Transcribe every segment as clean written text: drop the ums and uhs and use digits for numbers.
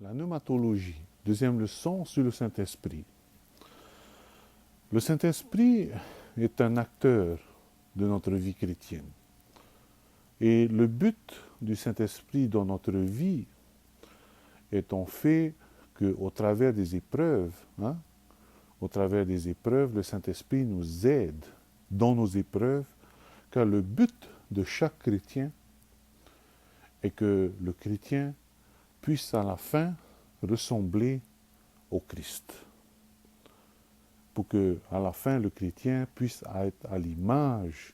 La pneumatologie, deuxième leçon sur le Saint-Esprit. Le Saint-Esprit est un acteur de notre vie chrétienne. Et le but du Saint-Esprit dans notre vie est en fait qu'au travers des épreuves, le Saint-Esprit nous aide dans nos épreuves, car le but de chaque chrétien est que le chrétien puisse à la fin ressembler au Christ. Pour que à la fin le chrétien puisse être à l'image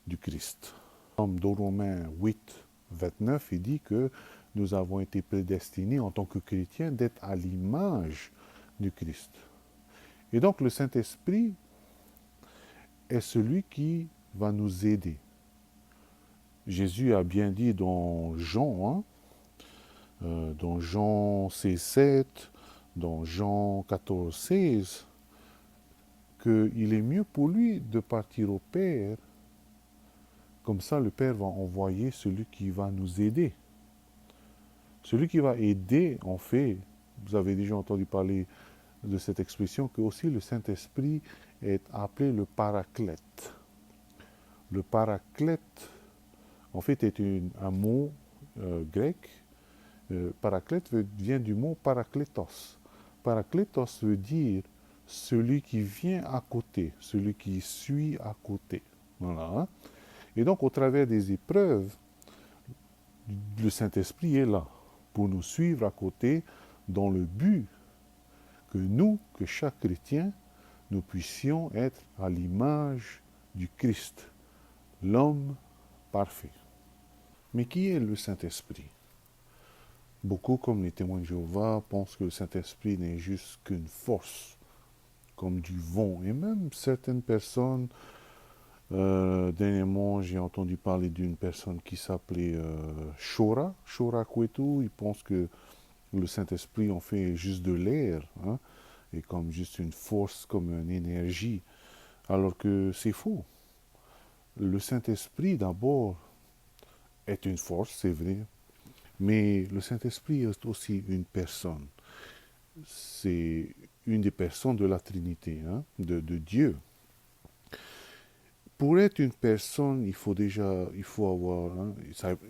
du Christ. Comme dans Romains 8, 29, il dit que nous avons été prédestinés en tant que chrétiens d'être à l'image du Christ. Et donc le Saint-Esprit est celui qui va nous aider. Jésus a bien dit dans Jean 16, 7, dans Jean 14, 16, qu'il est mieux pour lui de partir au Père. Comme ça, le Père va envoyer celui qui va nous aider. Celui qui va aider, en fait, vous avez déjà entendu parler de cette expression, que aussi le Saint-Esprit est appelé le Paraclète. Le Paraclète, en fait, est un mot grec. Paraclète vient du mot parakletos. Parakletos veut dire celui qui vient à côté, celui qui suit à côté. Voilà. Et donc, au travers des épreuves, le Saint-Esprit est là pour nous suivre à côté dans le but que chaque chrétien, nous puissions être à l'image du Christ, l'homme parfait. Mais qui est le Saint-Esprit? Beaucoup, comme les témoins de Jéhovah, pensent que le Saint-Esprit n'est juste qu'une force, comme du vent. Et même certaines personnes, dernièrement, j'ai entendu parler d'une personne qui s'appelait Shora Kwetu. Ils pensent que le Saint-Esprit, en fait, est juste de l'air, et comme juste une force, comme une énergie, alors que c'est faux. Le Saint-Esprit, d'abord, est une force, c'est vrai, mais le Saint-Esprit est aussi une personne. C'est une des personnes de la Trinité, de Dieu. Pour être une personne, il faut avoir,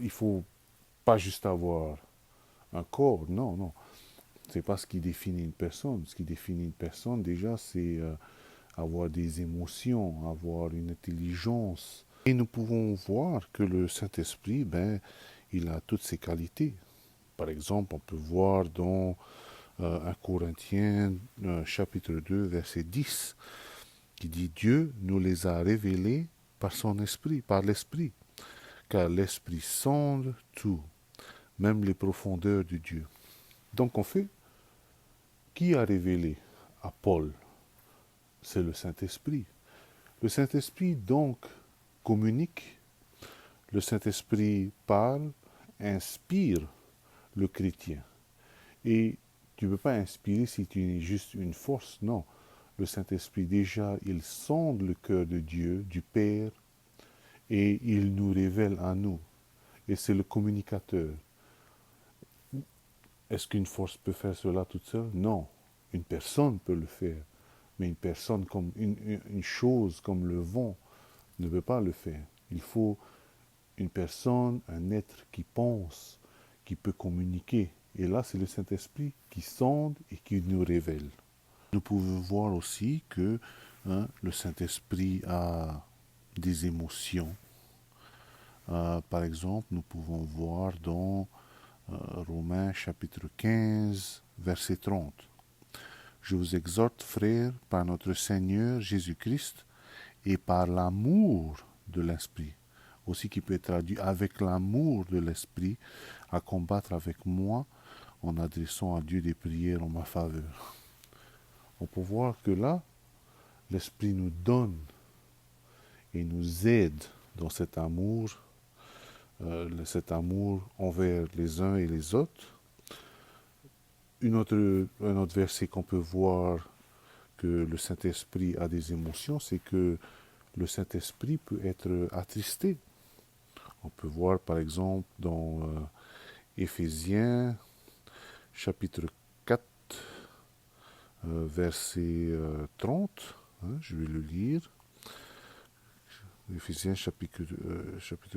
il faut pas juste avoir un corps, non. C'est pas ce qui définit une personne. Ce qui définit une personne, déjà, c'est avoir des émotions, avoir une intelligence. Et nous pouvons voir que le Saint-Esprit, il a toutes ses qualités. Par exemple, on peut voir dans 1 Corinthiens, chapitre 2, verset 10, qui dit « Dieu nous les a révélés par son Esprit, par l'Esprit, car l'Esprit sonde tout, même les profondeurs de Dieu. » Donc, en fait, qui a révélé à Paul? C'est le Saint-Esprit. Le Saint-Esprit, donc, communique. Le Saint-Esprit parle, inspire le chrétien. Et tu ne peux pas inspirer si tu es juste une force, non. Le Saint-Esprit, déjà, il sonde le cœur de Dieu, du Père, et il nous révèle à nous. Et c'est le communicateur. Est-ce qu'une force peut faire cela toute seule? Non. Une personne peut le faire. Mais une personne comme une chose comme le vent ne peut pas le faire. Il faut une personne, un être qui pense, qui peut communiquer. Et là, c'est le Saint-Esprit qui sonde et qui nous révèle. Nous pouvons voir aussi que le Saint-Esprit a des émotions. Par exemple, nous pouvons voir dans Romains chapitre 15, verset 30. Je vous exhorte, frères, par notre Seigneur Jésus-Christ et par l'amour de l'Esprit, aussi qui peut être traduit avec l'amour de l'Esprit, à combattre avec moi en adressant à Dieu des prières en ma faveur. On peut voir que là, l'Esprit nous donne et nous aide dans cet amour envers les uns et les autres. Un autre verset qu'on peut voir que le Saint-Esprit a des émotions, c'est que le Saint-Esprit peut être attristé. On peut voir par exemple dans Éphésiens chapitre 4, verset 30. Je vais le lire. Éphésiens chapitre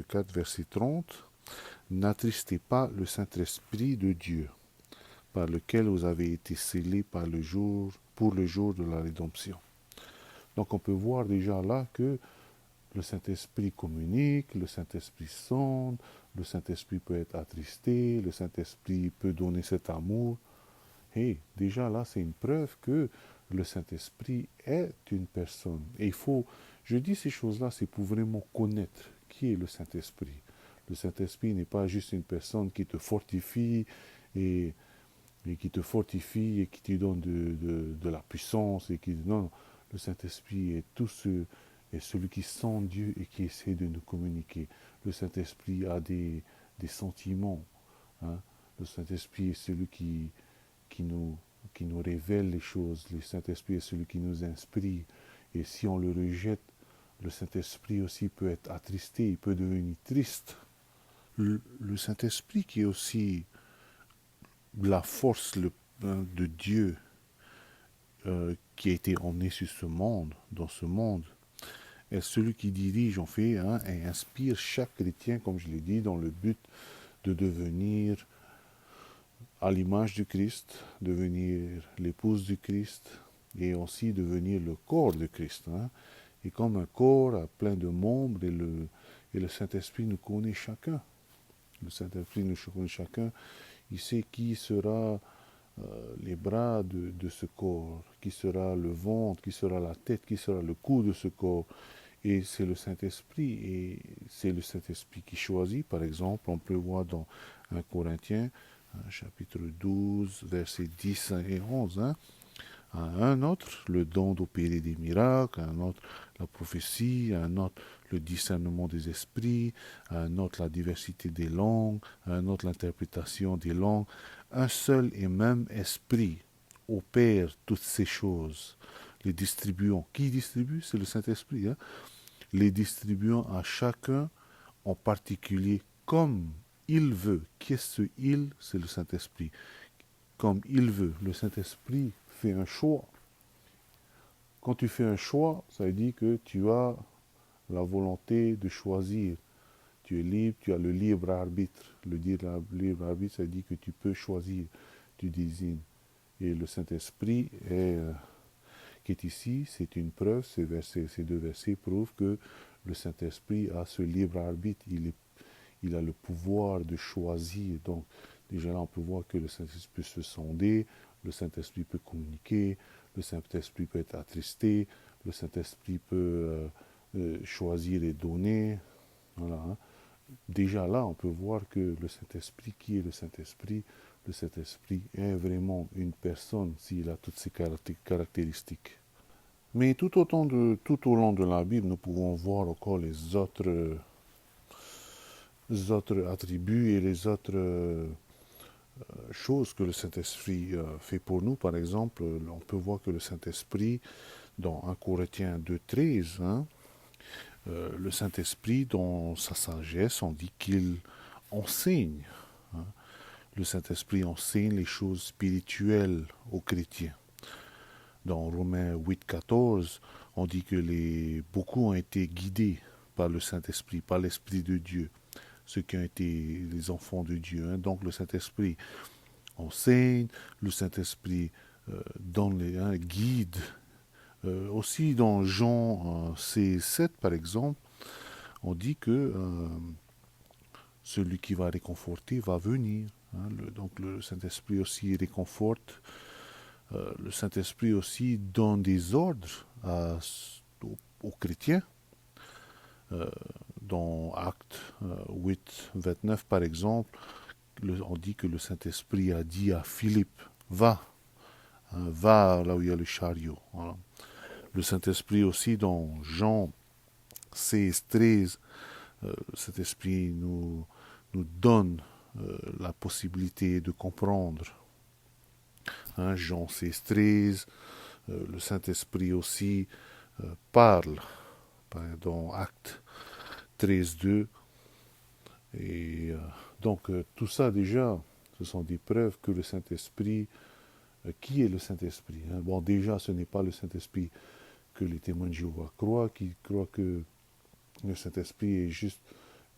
4, verset 30. N'attristez pas le Saint-Esprit de Dieu, par lequel vous avez été scellés pour le jour de la rédemption. Donc on peut voir déjà là que le Saint-Esprit communique, le Saint-Esprit sonde, le Saint-Esprit peut être attristé, le Saint-Esprit peut donner cet amour. Et déjà là, c'est une preuve que le Saint-Esprit est une personne. Et je dis ces choses-là, c'est pour vraiment connaître qui est le Saint-Esprit. Le Saint-Esprit n'est pas juste une personne qui te fortifie et qui te donne de la puissance. Non, le Saint-Esprit est celui qui sent Dieu et qui essaie de nous communiquer. Le Saint-Esprit a des sentiments. Hein. Le Saint-Esprit est celui qui nous, qui nous révèle les choses. Le Saint-Esprit est celui qui nous inspire. Et si on le rejette, le Saint-Esprit aussi peut être attristé, il peut devenir triste. Le Saint-Esprit qui est aussi la force de Dieu qui a été emmené sur ce monde, dans ce monde, est celui qui dirige, et inspire chaque chrétien, comme je l'ai dit, dans le but de devenir à l'image du Christ, devenir l'épouse du Christ et aussi devenir le corps de Christ. Et comme un corps a plein de membres et le Saint-Esprit nous connaît chacun. Le Saint-Esprit nous connaît chacun. Il sait qui sera les bras de ce corps, qui sera le ventre, qui sera la tête, qui sera le cou de ce corps. Et c'est le Saint-Esprit, et c'est le Saint-Esprit qui choisit. Par exemple, on peut voir dans 1 Corinthiens, chapitre 12, versets 10 et 11. À un autre, le don d'opérer des miracles, à un autre, la prophétie, à un autre, le discernement des esprits, à un autre, la diversité des langues, à un autre, l'interprétation des langues. Un seul et même esprit opère toutes ces choses, les distribuant. Qui distribue? C'est le Saint-Esprit. Les distribuant à chacun en particulier comme il veut. Qui est ce il? C'est le Saint-Esprit. Comme il veut. Le Saint-Esprit fait un choix. Quand tu fais un choix, ça veut dire que tu as la volonté de choisir. Tu es libre, tu as le libre arbitre. Le libre arbitre, ça veut dire que tu peux choisir, tu désignes. Et le Saint-Esprit qui est ici, c'est une preuve, ces deux versets prouvent que le Saint-Esprit a ce libre arbitre, il a le pouvoir de choisir. Donc, déjà là, on peut voir que le Saint-Esprit peut se sonder, le Saint-Esprit peut communiquer, le Saint-Esprit peut être attristé, le Saint-Esprit peut choisir et donner. Voilà. Déjà là, on peut voir que le Saint-Esprit, qui est le Saint-Esprit? Le Saint-Esprit est vraiment une personne s'il a toutes ces caractéristiques. Mais tout au long de la Bible, nous pouvons voir encore les autres attributs et les autres choses que le Saint-Esprit fait pour nous. Par exemple, on peut voir que le Saint-Esprit, dans 1 Corinthiens 2,13, le Saint-Esprit, dans sa sagesse, on dit qu'il enseigne. Le Saint-Esprit enseigne les choses spirituelles aux chrétiens. Dans Romains 8,14, on dit que beaucoup ont été guidés par le Saint-Esprit, par l'Esprit de Dieu, ceux qui ont été les enfants de Dieu. Donc le Saint-Esprit enseigne, le Saint-Esprit guide. Aussi dans Jean C7, par exemple, on dit que celui qui va réconforter va venir. Donc le Saint-Esprit aussi réconforte. Le Saint-Esprit aussi donne des ordres aux chrétiens. Dans Actes 8, 29, par exemple, on dit que le Saint-Esprit a dit à Philippe, va là où il y a le chariot. Voilà. Le Saint-Esprit aussi dans Jean 16, 13, le Saint-Esprit nous donne la possibilité de comprendre. Jean 16, 13, le Saint-Esprit aussi parle dans Actes 13, 2. Et donc tout ça déjà, Ce sont des preuves que le Saint-Esprit, qui est le Saint-Esprit, hein? Bon, déjà, ce n'est pas le Saint-Esprit que les témoins de Jéhovah croient, qui croient que le Saint-Esprit est juste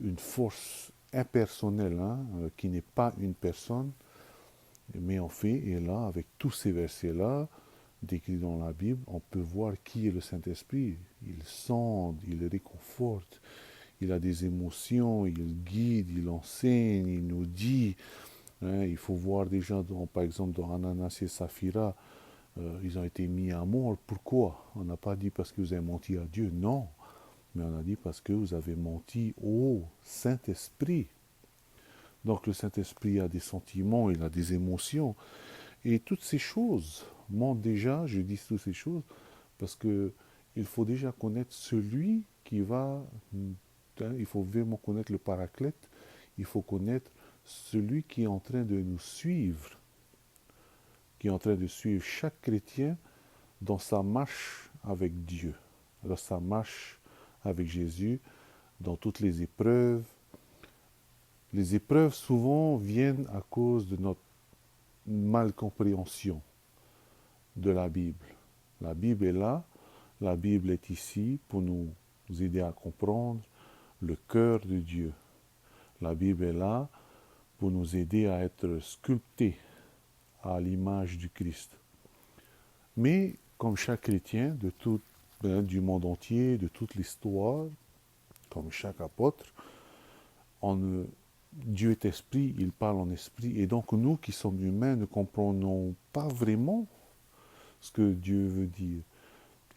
une force impersonnelle, hein, qui n'est pas une personne, mais en fait, et là, avec tous ces versets-là, décrits dans la Bible, on peut voir qui est le Saint-Esprit. Il sonde, il réconforte, il a des émotions, il guide, il enseigne, il nous dit. Hein, il faut voir déjà, par exemple, dans Ananas et Saphira, ils ont été mis à mort. Pourquoi? On n'a pas dit parce que vous avez menti à Dieu, non. Mais on a dit parce que vous avez menti au Saint-Esprit. Donc le Saint-Esprit a des sentiments, il a des émotions. Et toutes ces choses montrent déjà, je dis toutes ces choses, parce que il faut déjà connaître celui qui va, hein, il faut vraiment connaître le Paraclète, il faut connaître celui qui est en train de nous suivre, qui est en train de suivre chaque chrétien dans sa marche avec Dieu, dans sa marche avec Jésus, dans toutes les épreuves. Les épreuves souvent viennent à cause de notre malcompréhension de la Bible. La Bible est là, la Bible est ici pour nous aider à comprendre le cœur de Dieu. La Bible est là pour nous aider à être sculptés à l'image du Christ. Mais comme chaque chrétien du monde entier, de toute l'histoire, comme chaque apôtre, Dieu est esprit, il parle en esprit, et donc nous qui sommes humains ne comprenons pas vraiment ce que Dieu veut dire.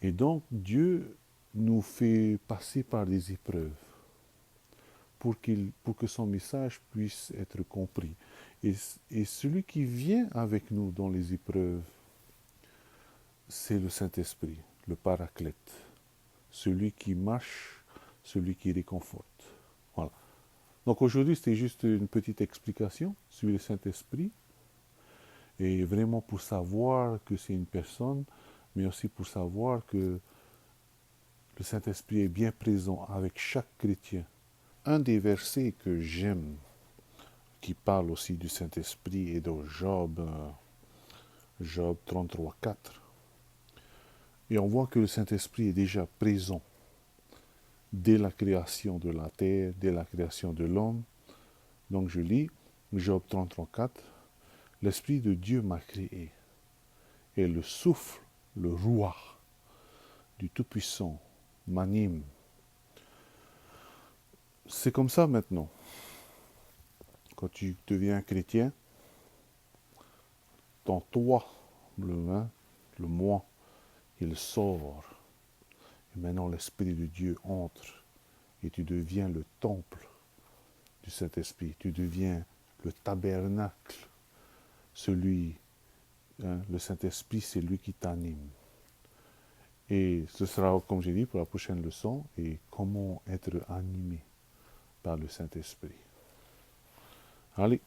Et donc Dieu nous fait passer par des épreuves pour que son message puisse être compris. Et celui qui vient avec nous dans les épreuves, c'est le Saint-Esprit, le Paraclète, celui qui marche, celui qui réconforte. Voilà. Donc aujourd'hui, c'était juste une petite explication sur le Saint-Esprit, et vraiment pour savoir que c'est une personne, mais aussi pour savoir que le Saint-Esprit est bien présent avec chaque chrétien. Un des versets que j'aime, qui parle aussi du Saint-Esprit, est dans Job 33, 4. Et on voit que le Saint-Esprit est déjà présent dès la création de la terre, dès la création de l'homme. Donc je lis Job 33, 4. L'Esprit de Dieu m'a créé, et le souffle, le roi du Tout-Puissant m'anime. C'est comme ça maintenant. Quand tu deviens chrétien, dans toi, le moi, il sort. Et maintenant l'Esprit de Dieu entre et tu deviens le temple du Saint-Esprit. Tu deviens le tabernacle. Le Saint-Esprit, c'est lui qui t'anime. Et ce sera, comme j'ai dit, pour la prochaine leçon, et comment être animé par le Saint-Esprit. Allez,